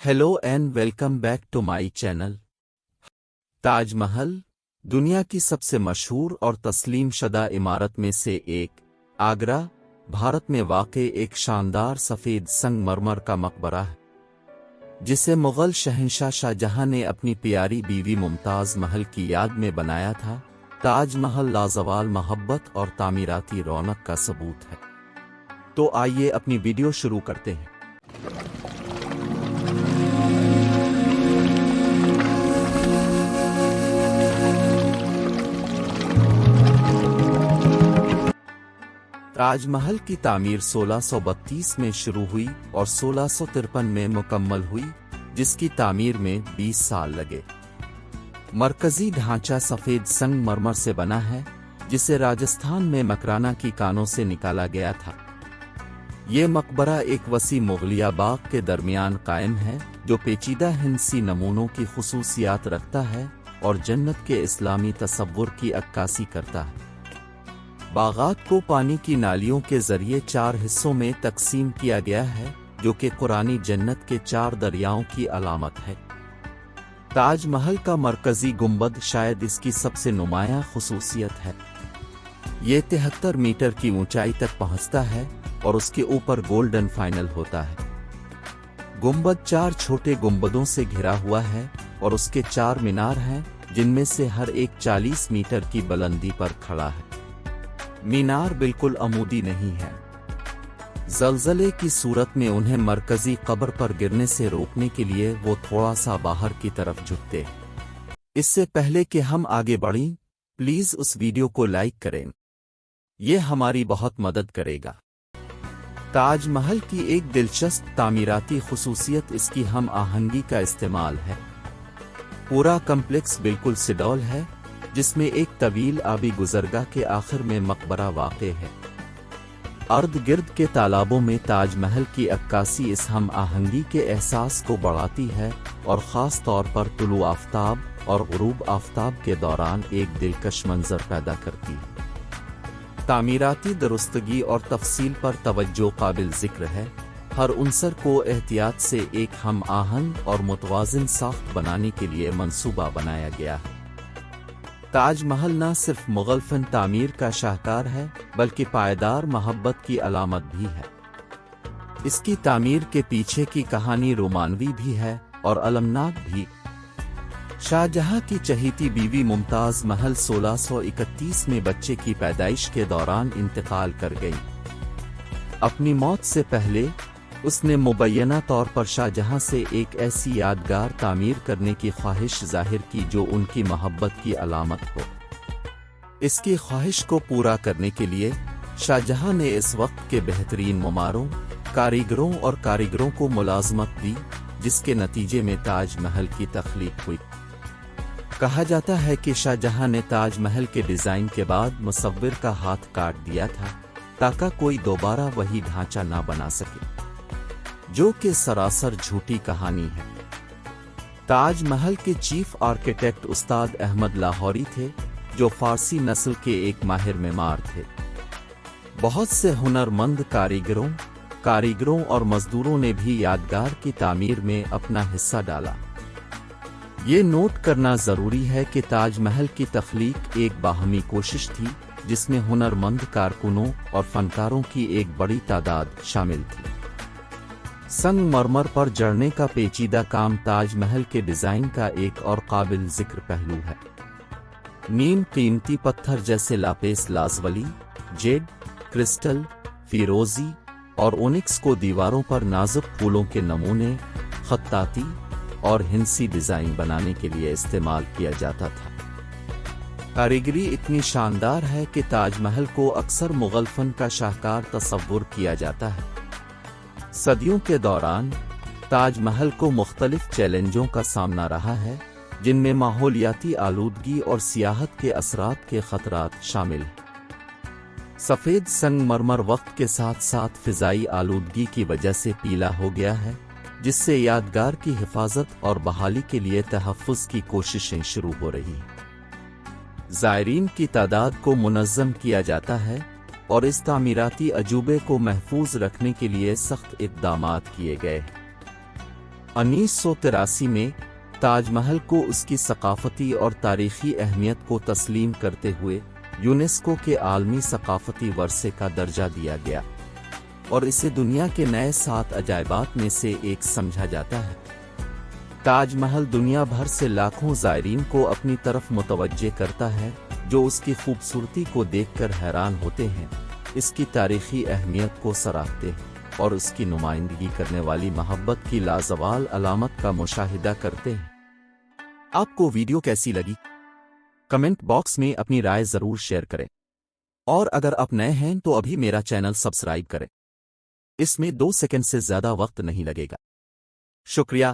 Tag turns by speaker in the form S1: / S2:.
S1: Hello and welcome back to my channel. Taj Mahal दुनिया की सबसे मशहूर और तस्लीम शुदा इमारत में से एक, आगरा, भारत में वाक़े एक शानदार सफ़ेद संगमरमर का मकबरा है, जिसे मुग़ल शहंशाह शाहजहां ने अपनी प्यारी बीवी मुमताज़ महल की याद में बनाया था। ताज महल लाजवाल मोहब्बत और तामीराती रौनक का सबूत है। तो आइए अपनी वीडियो शुरू करते हैं। ताजमहल की तामीर 1632 में शुरू हुई और 1653 में मुकम्मल हुई, जिसकी तामीर में 20 साल लगे। मरकजी ढांचा सफ़ेद संगमरमर से बना है, जिसे राजस्थान में मकराना की कानों से निकाला गया था। ये मकबरा एक वसी मुगलिया बाग के दरमियान कायम है, जो पेचीदा हिंसी नमूनों की खुसूसियात रखता है और जन्नत के इस्लामी तसव्वुर की अक्कासी करता है। बागात को पानी की नालियों के जरिए 4 हिस्सों में तकसीम किया गया है, जो कि कुरानी जन्नत के 4 दरियाओं की अलामत है। ताज महल का मरकजी गुंबद शायद इसकी सबसे नुमायां खुसूसियत है। ये 73 मीटर की ऊंचाई तक पहुंचता है और उसके ऊपर गोल्डन फाइनल होता है। गुंबद 4 छोटे गुंबदों से घिरा हुआ है और उसके 4 मीनार हैं, जिनमें से हर एक 40 मीटर की बुलंदी पर खड़ा है। मीनार बिल्कुल अमूदी नहीं है। ज़लज़ले की सूरत में उन्हें मरकजी कब्र पर गिरने से रोकने के लिए वो थोड़ा सा बाहर की तरफ झुकते। इससे पहले कि हम आगे बढ़ें, प्लीज़ उस वीडियो को लाइक करें, ये हमारी बहुत मदद करेगा। ताज महल की एक दिलचस्प तामीराती खुसूसियत इसकी हम आहंगी का इस्तेमाल है। पूरा कम्प्लेक्स बिल्कुल सिडौल है, जिसमें एक तवील आबी गुजरगाह के आखिर में मकबरा वाक़े है। अर्द गिर्द के तालाबों में ताज महल की अक्कासी इस हम आहंगी के एहसास को बढ़ाती है और ख़ास तौर पर तुलू आफ्ताब और गुरूब आफ्ताब के दौरान एक दिलकश मंजर पैदा करती है। तामीराती दुरुस्तगी और तफसील पर तवज्जो काबिल ज़िक्र है। हर उनसर को एहतियात से एक हम आहंग और मुतवाज़िन साख्त बनाने के लिए मंसूबा बनाया गया है। ताज महल न सिर्फ मुग़ल फ़न तामीर का शाहकार है, बल्कि पायदार मोहब्बत की अलामत भी है। इसकी तामीर के पीछे की कहानी रोमानवी भी है और अलमनाक भी। शाहजहां की चहेती बीवी मुमताज़ महल 1631 में बच्चे की पैदाइश के दौरान इंतकाल कर गई। अपनी मौत से पहले उसने मुबैना तौर पर शाहजहां से एक ऐसी यादगार तामीर करने की ख्वाहिश जाहिर की जो उनकी मोहब्बत की अलामत हो। इसकी ख्वाहिश को पूरा करने के लिए शाहजहां ने इस वक्त के बेहतरीन मुमारों, कारीगरों को मुलाजमत दी, जिसके नतीजे में ताज महल की तख्लीक हुई। कहा जाता है कि शाहजहां ने ताज महल के डिज़ाइन के बाद मुसव्विर का हाथ काट दिया था, ताकि कोई दोबारा वही ढांचा ना बना सके, जो कि सरासर झूठी कहानी है। ताज महल के चीफ आर्किटेक्ट उस्ताद अहमद लाहौरी थे, जो फारसी नस्ल के एक माहिर मेमार थे। बहुत से हुनरमंद कारीगरों और मजदूरों ने भी यादगार की तामीर में अपना हिस्सा डाला। ये नोट करना ज़रूरी है कि ताज महल की तख्लीक एक बाहमी कोशिश थी, जिसमें हुनरमंद कारकुनों और फनकारों की एक बड़ी तादाद शामिल थी। संगमरमर पर जड़ने का पेचीदा काम ताज महल के डिज़ाइन का एक और काबिल ज़िक्र पहलू है। नीम कीमती पत्थर जैसे लापेस लाजवली, जेड, क्रिस्टल, फिरोजी और ओनिक्स को दीवारों पर नाजुक फूलों के नमूने, खत्ताती और हिंसी डिज़ाइन बनाने के लिए इस्तेमाल किया जाता था। कारीगरी इतनी शानदार है कि ताज महल को अक्सर मुग़ल फ़न का शाहकार तसव्वुर किया जाता है। सदियों के दौरान ताज महल को मुख्तलिफ चैलेंजों का सामना रहा है, जिनमें माहौलियाती आलूदगी और सियाहत के असरात के खतरात शामिल हैं। सफ़ेद संगमरमर वक्त के साथ साथ फ़िज़ाई आलूदगी की वजह से पीला हो गया है, जिससे यादगार की हिफाजत और बहाली के लिए तहफ़्फ़ुज़ की कोशिशें शुरू हो रही हैं। ज़ायरीन की तादाद को मुनज़्ज़म किया जाता है और इस तामीराती अजूबे को महफूज रखने के लिए सख्त इक़दामात किए गए हैं। 1983 میں تاج محل کو اس کی ثقافتی اور تاریخی اہمیت کو تسلیم کرتے ہوئے یونیسکو کے عالمی ثقافتی ورثے کا درجہ دیا گیا اور اسے دنیا کے نئے 7 عجائبات میں سے ایک سمجھا جاتا ہے۔ تاج محل دنیا بھر سے لاکھوں زائرین کو اپنی طرف متوجہ کرتا ہے جو اس کی خوبصورتی کو دیکھ کر حیران ہوتے ہیں، اس کی تاریخی اہمیت کو سراہتے ہیں اور اس کی نمائندگی کرنے والی محبت کی لازوال علامت کا مشاہدہ کرتے ہیں۔ آپ کو ویڈیو کیسی لگی؟ کمنٹ باکس میں اپنی رائے ضرور شیئر کریں، اور اگر آپ نئے ہیں تو ابھی میرا چینل سبسکرائب کریں۔ اس میں 2 سیکنڈ سے زیادہ وقت نہیں لگے گا۔ شکریہ۔